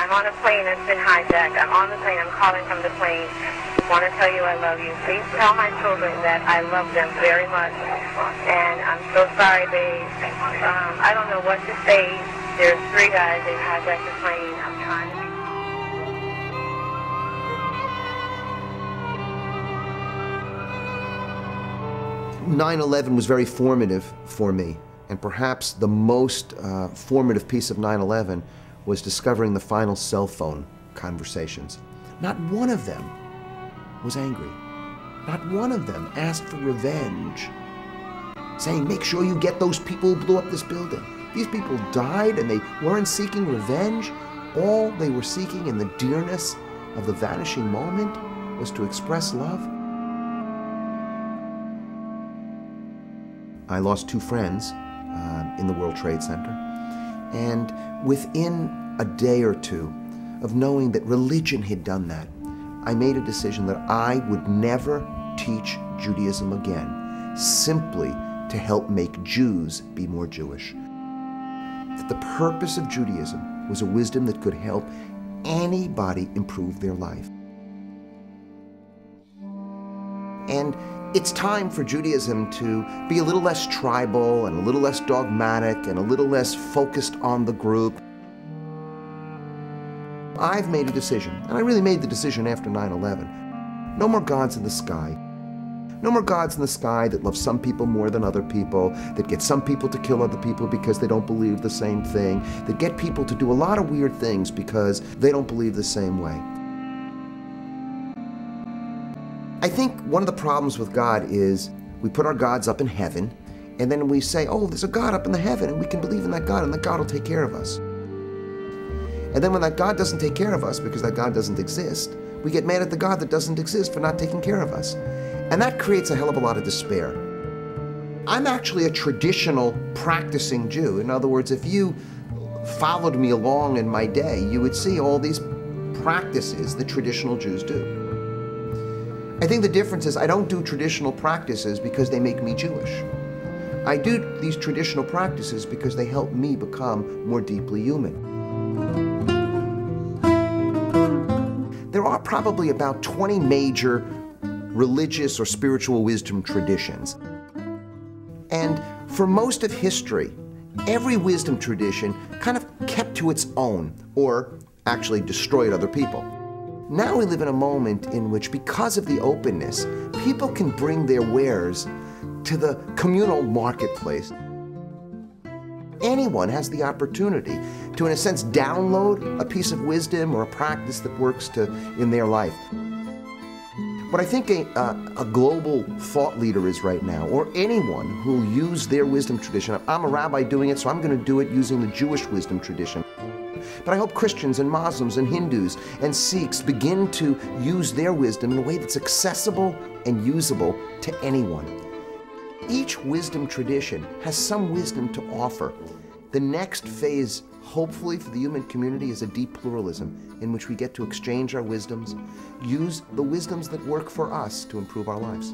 I'm on a plane that's been hijacked. I'm on the plane. I'm calling from the plane. I want to tell you I love you. Please tell my children that I love them very much. And I'm so sorry, babe. I don't know what to say. There's 3 guys. They've hijacked the plane. I'm trying to be... 9/11 was very formative for me, and perhaps the most formative piece of 9/11 was discovering the final cell phone conversations. Not one of them was angry. Not one of them asked for revenge, saying, make sure you get those people who blew up this building. These people died and they weren't seeking revenge. All they were seeking in the dearness of the vanishing moment was to express love. I lost 2 friends in the World Trade Center, and within a day or 2 of knowing that religion had done that, I made a decision that I would never teach Judaism again, simply to help make Jews be more Jewish. That the purpose of Judaism was a wisdom that could help anybody improve their life. And it's time for Judaism to be a little less tribal and a little less dogmatic and a little less focused on the group. I've made a decision, and I really made the decision after 9/11. No more gods in the sky. No more gods in the sky that love some people more than other people, that get some people to kill other people because they don't believe the same thing, that get people to do a lot of weird things because they don't believe the same way. I think one of the problems with God is we put our gods up in heaven, and then we say, oh, there's a God up in the heaven, and we can believe in that God, and that God will take care of us. And then when that God doesn't take care of us because that God doesn't exist, we get mad at the God that doesn't exist for not taking care of us. And that creates a hell of a lot of despair. I'm actually a traditional practicing Jew. In other words, if you followed me along in my day, you would see all these practices that traditional Jews do. I think the difference is I don't do traditional practices because they make me Jewish. I do these traditional practices because they help me become more deeply human. There are probably about 20 major religious or spiritual wisdom traditions. And for most of history, every wisdom tradition kind of kept to its own, or actually destroyed other people. Now we live in a moment in which, because of the openness, people can bring their wares to the communal marketplace. Anyone has the opportunity to, in a sense, download a piece of wisdom or a practice that works in their life. What I think a global thought leader is right now, or anyone who will use their wisdom tradition, I'm a rabbi doing it, so I'm going to do it using the Jewish wisdom tradition. But I hope Christians and Muslims and Hindus and Sikhs begin to use their wisdom in a way that's accessible and usable to anyone. Each wisdom tradition has some wisdom to offer. The next phase, hopefully, for the human community is a deep pluralism in which we get to exchange our wisdoms, use the wisdoms that work for us to improve our lives.